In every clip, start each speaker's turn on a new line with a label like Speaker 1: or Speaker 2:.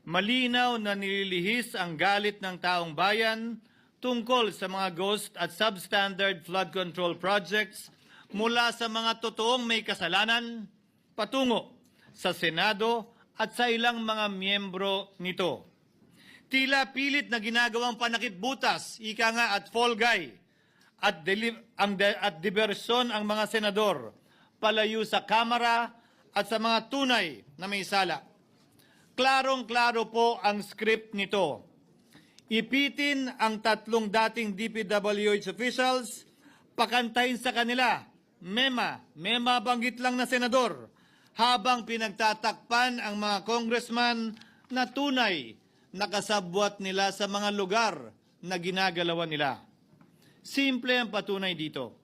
Speaker 1: malinaw na nililihis ang galit ng taong bayan tungkol sa mga ghost at substandard flood control projects mula sa mga totoong may kasalanan patungo sa Senado at sa ilang mga miyembro nito. Tila pilit na ginagawang panakitbutas, ika nga at fall guy, at diversyon ang mga senador palayo sa Kamara at sa mga tunay na may sala. Klarong-klaro po ang script nito. Ipitin ang 3 dating DPWH officials, pakantahin sa kanila, mema banggit lang na senador, habang pinagtatakpan ang mga congressman na tunay nakasabwat nila sa mga lugar na ginagalawan nila. Simple ang patunay dito.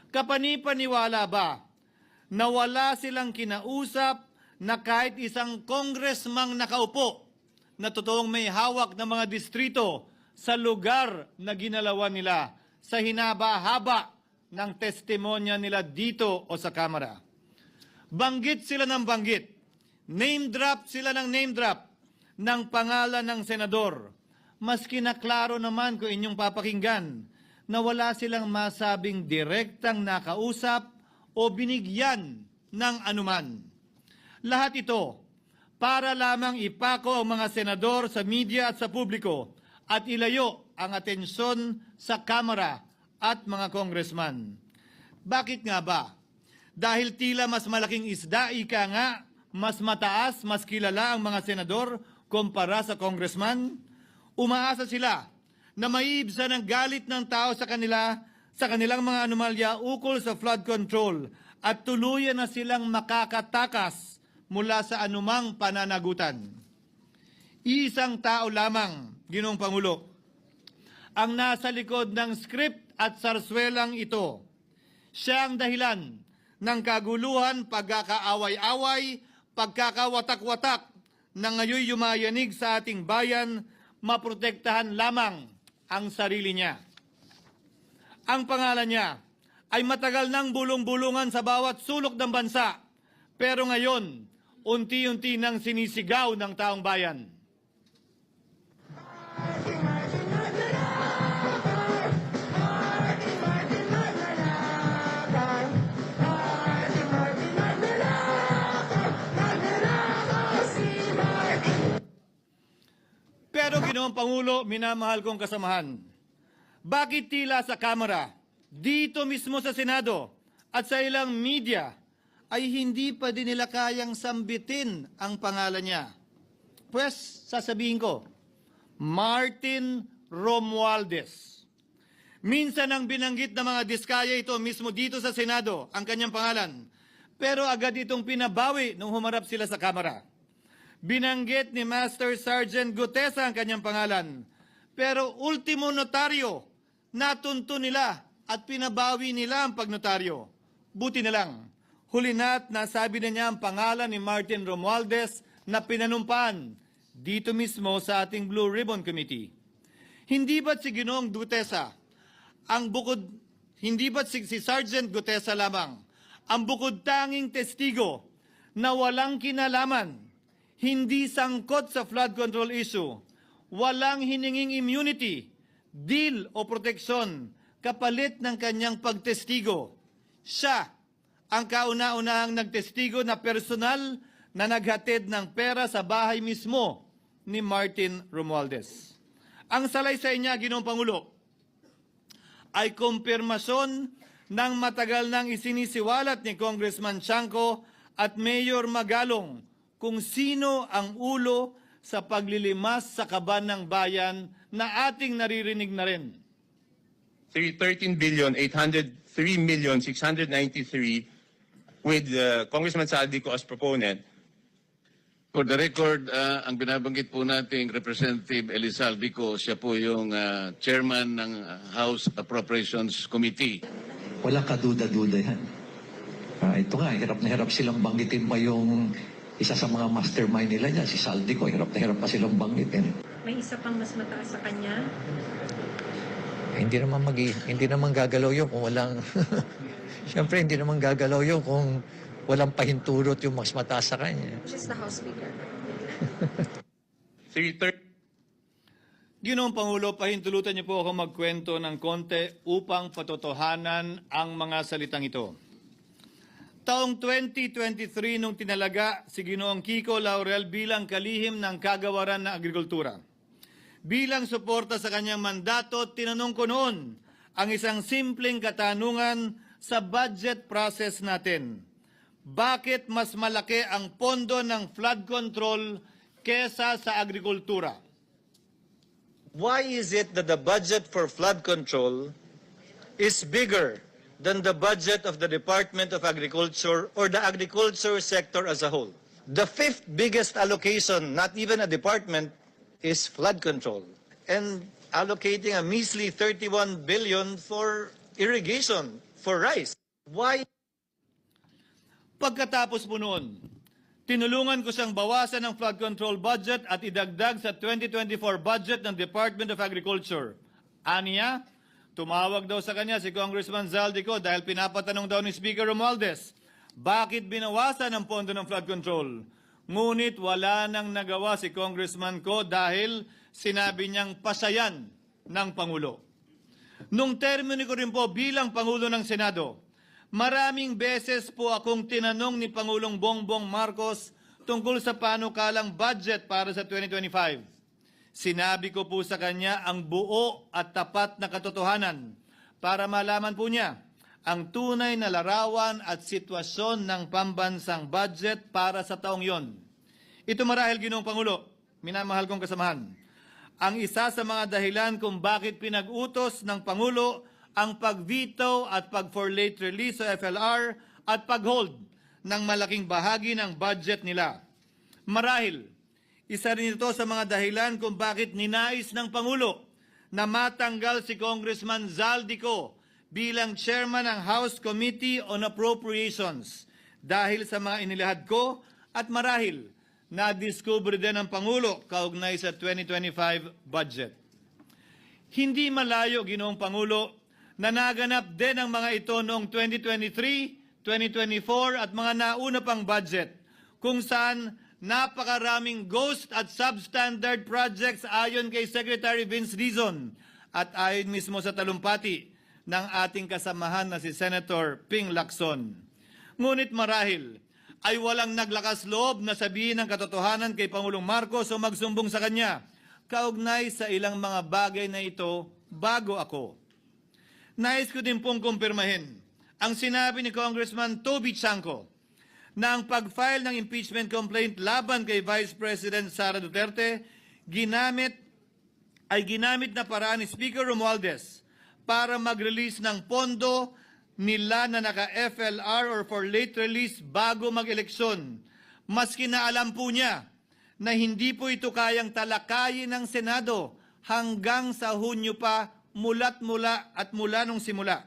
Speaker 1: Kapanipaniwala ba na wala silang kinausap na kahit isang congressman nakaupo na totoong may hawak ng mga distrito sa lugar na ginalawan nila sa hinaba-haba ng testimonya nila dito o sa Kamara? Banggit sila ng banggit, name drop sila ng name drop ng pangalan ng senador. Mas kinaklaro naman kung inyong papakinggan na wala silang masabing direktang nakausap o binigyan ng anuman. Lahat ito para lamang ipako ang mga senador sa media at sa publiko at ilayo ang atensyon sa Kamara at mga congressman. Bakit nga ba? Dahil tila mas malaking isda, ika nga, mas mataas, mas kilala ang mga senador kumpara sa congressman? Umaasa sila na maiibsan ang galit ng tao sa kanilang mga anomalya ukol sa flood control at tuluyan na silang makakatakas mula sa anumang pananagutan. Isang tao lamang, Ginoong Pangulo, ang nasa likod ng script at sarswelang ito. Siya ang dahilan ng kaguluhan, pagkakaaway-away, pagkakawatak-watak na ngayon yumayanig sa ating bayan, maprotektahan lamang ang sarili niya. Ang pangalan niya ay matagal nang bulong-bulungan sa bawat sulok ng bansa, pero ngayon, unti-unti nang sinisigaw ng taong bayan. Pero Ginoong Pangulo, minamahal kong kasamahan, bakit tila sa Kamara, dito mismo sa Senado at sa ilang media ay hindi pa din nila kayang sambitin ang pangalan niya? Pues, sasabihin ko, Martin Romualdez. Minsan ang binanggit ng mga diskaya ito mismo dito sa Senado, ang kanyang pangalan. Pero agad itong pinabawi nung humarap sila sa Kamara. Binanggit ni Master Sergeant Gutesa ang kanyang pangalan. Pero ultimo notaryo, natunto nila at pinabawi nila ang pagnotaryo. Buti na lang, huli na't nasabi na niya ang pangalan ni Martin Romualdez na pinanumpaan dito mismo sa ating Blue Ribbon Committee. Hindi ba't si Ginoong Gutesa hindi ba't si Sergeant Gutesa lamang ang bukod tanging testigo na walang kinalaman, hindi sangkot sa flood control issue, walang hininging immunity, deal o proteksyon kapalit ng kanyang pagtestigo? Siya ang kauna-unahang nagtestigo na personal na naghatid ng pera sa bahay mismo ni Martin Romualdez. Ang salaysay niya, Ginoong Pangulo, ay kumpirmasyon ng matagal nang isinisiwalat ni Congressman Chanco at Mayor Magalong kung sino ang ulo sa paglilimas sa kaban ng bayan na ating naririnig na rin.
Speaker 2: 13,803,693 with Congressman Saldico as proponent.
Speaker 3: For the record, ang binabanggit po nating Representative Elizalde, siya po yung chairman ng House Appropriations Committee.
Speaker 4: Walang kaduda-duda yan. Ito nga, hirap na hirap silang banggitin pa yung isa sa mga mastermind nila dyan, si Saldico. Hirap na hirap pa silang banggitin.
Speaker 5: May isa pang mas mataas sa kanya?
Speaker 4: Hindi naman gagalaw yun kung walang... Siyempre, hindi naman gagalaw yun kung walang pahintulot yung mas mataas sa kanya.
Speaker 5: Which is the House Speaker.
Speaker 2: 330
Speaker 1: Ginoong Pangulo, pahintulutan niyo po ako magkwento ng konti upang patotohanan ang mga salitang ito. Taong 2023 nung tinalaga si Ginoong Kiko Laurel bilang kalihim ng kagawaran ng agrikultura. Bilang suporta sa kanyang mandato, tinanong ko noon ang isang simpleng katanungan sa budget process natin. Bakit mas malaki ang pondo ng flood control kesa sa agrikultura?
Speaker 6: Why is it that the budget for flood control is bigger than the budget of the Department of Agriculture or the agriculture sector as a whole? The fifth biggest allocation, not even a department, is flood control. And allocating a measly 31 billion for irrigation, for rice. Why?
Speaker 1: Pagkatapos po noon, tinulungan ko siyang bawasan ang flood control budget at idagdag sa 2024 budget ng Department of Agriculture. Aniya, tumawag daw sa kanya si Congressman Zaldico dahil pinapatanong daw ni Speaker Romualdez, bakit binawasan ang pondo ng flood control? Ngunit wala nang nagawa si Congressman ko dahil sinabi niyang pasayan ng Pangulo. Nung termino ko rin po bilang Pangulo ng Senado, maraming beses po akong tinanong ni Pangulong Bongbong Marcos tungkol sa panukalang budget para sa 2025. Sinabi ko po sa kanya ang buo at tapat na katotohanan para malaman po niya ang tunay na larawan at sitwasyon ng pambansang budget para sa taong yon. Ito marahil, Ginoong Pangulo, minamahal kong kasamahan, ang isa sa mga dahilan kung bakit pinag-utos ng Pangulo ang pag-veto at pag-for late release sa FLR at pag-hold ng malaking bahagi ng budget nila. Marahil, isa rin ito sa mga dahilan kung bakit ninais ng Pangulo na matanggal si Congressman Zaldico bilang chairman ng House Committee on Appropriations dahil sa mga inilahad ko at marahil na-discover din ng Pangulo kaugnay sa 2025 budget. Hindi malayo, Ginoong Pangulo, na naganap din ang mga ito noong 2023, 2024 at mga nauna pang budget kung saan napakaraming ghost at substandard projects ayon kay Secretary Vince Dizon at ayon mismo sa talumpati ng ating kasamahan na si Senator Ping Lacson. Ngunit marahil ay walang naglakas loob na sabihin ang katotohanan kay Pangulong Marcos o magsumbong sa kanya kaugnay sa ilang mga bagay na ito bago ako. Nais ko din pong kumpirmahin ang sinabi ni Congressman Toby Chanco na ang pag-file ng impeachment complaint laban kay Vice President Sara Duterte ginamit na paraan ni Speaker Romualdez para mag-release ng pondo nila na naka-FLR or for late release bago mag-eleksyon. Maski na alam po niya na hindi po ito kayang talakayin ng Senado hanggang sa Hunyo pa mula nung simula.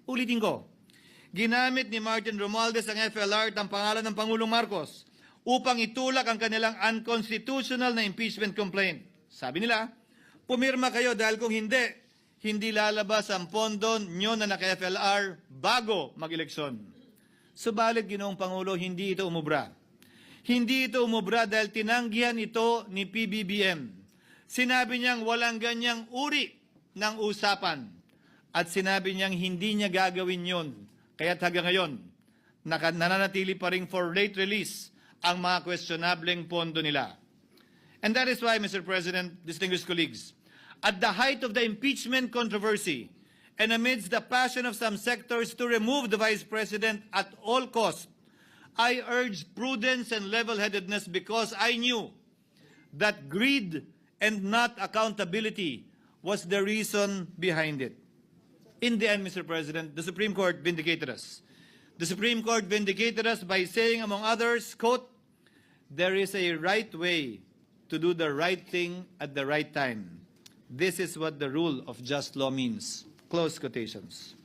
Speaker 1: Ulitin ko, ginamit ni Martin Romualdez ang FLR at ang pangalan ng Pangulong Marcos upang itulak ang kanilang unconstitutional na impeachment complaint. Sabi nila, pumirma kayo dahil kung hindi lalabas ang pondo nyo na naka-FLR bago mag-eleksyon. Subalit, Ginoong Pangulo, hindi ito umubra. Hindi ito umubra dahil tinanggihan ito ni PBBM. Sinabi niyang walang ganyang uri ng usapan at sinabi niyang hindi niya gagawin yon. Kaya't hanggang ngayon, nananatili pa rin for late release ang mga questionableng pondo nila. And that is why, Mr. President, distinguished colleagues, at the height of the impeachment controversy and amidst the passion of some sectors to remove the Vice President at all costs, I urged prudence and level-headedness because I knew that greed and not accountability was the reason behind it. In the end, Mr. President, the Supreme Court vindicated us. The Supreme Court vindicated us by saying, among others, quote, "There is a right way to do the right thing at the right time. This is what the rule of just law means." Close quotations.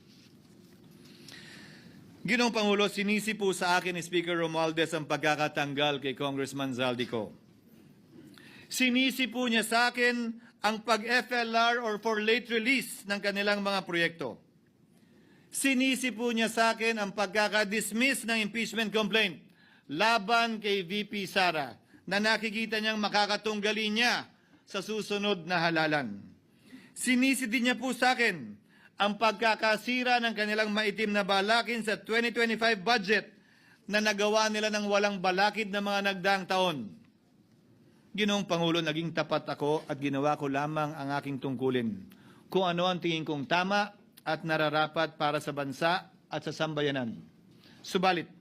Speaker 1: Ginoong Pangulo, sinisi po sa akin ni Speaker Romualdez ang pagkakatanggal kay Congressman Zaldico. Sinisi po niya sa akin ang pag-FLR or for late release ng kanilang mga proyekto. Sinisi po niya sa akin ang pagkakadismiss ng impeachment complaint laban kay VP Sara na nakikita niyang makakatunggali niya sa susunod na halalan. Sinisi din niya po sa akin ang pagkakasira ng kanilang maitim na balakin sa 2025 budget na nagawa nila ng walang balakid na mga nagdaang taon. Ginoong Pangulo, naging tapat ako at ginawa ko lamang ang aking tungkulin. Kung ano ang tingin kong tama at nararapat para sa bansa at sa sambayanan. Subalit,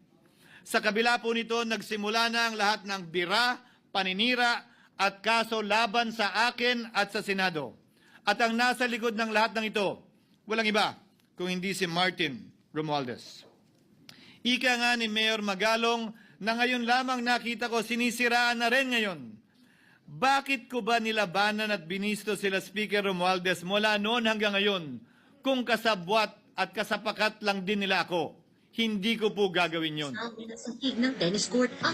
Speaker 1: sa kabila po nito, nagsimula na ang lahat ng bira, paninira at kaso laban sa akin at sa Senado. At ang nasa likod ng lahat ng ito, walang iba kung hindi si Martin Romualdez. Ika nga ni Mayor Magalong na ngayon lamang nakita ko sinisiraan na rin ngayon. Bakit ko ba nilabanan at binisto sila Speaker Romualdez mula noon hanggang ngayon kung kasabwat at kasapakat lang din nila ako? Hindi ko po gagawin yon.
Speaker 7: Sa ng tennis court ang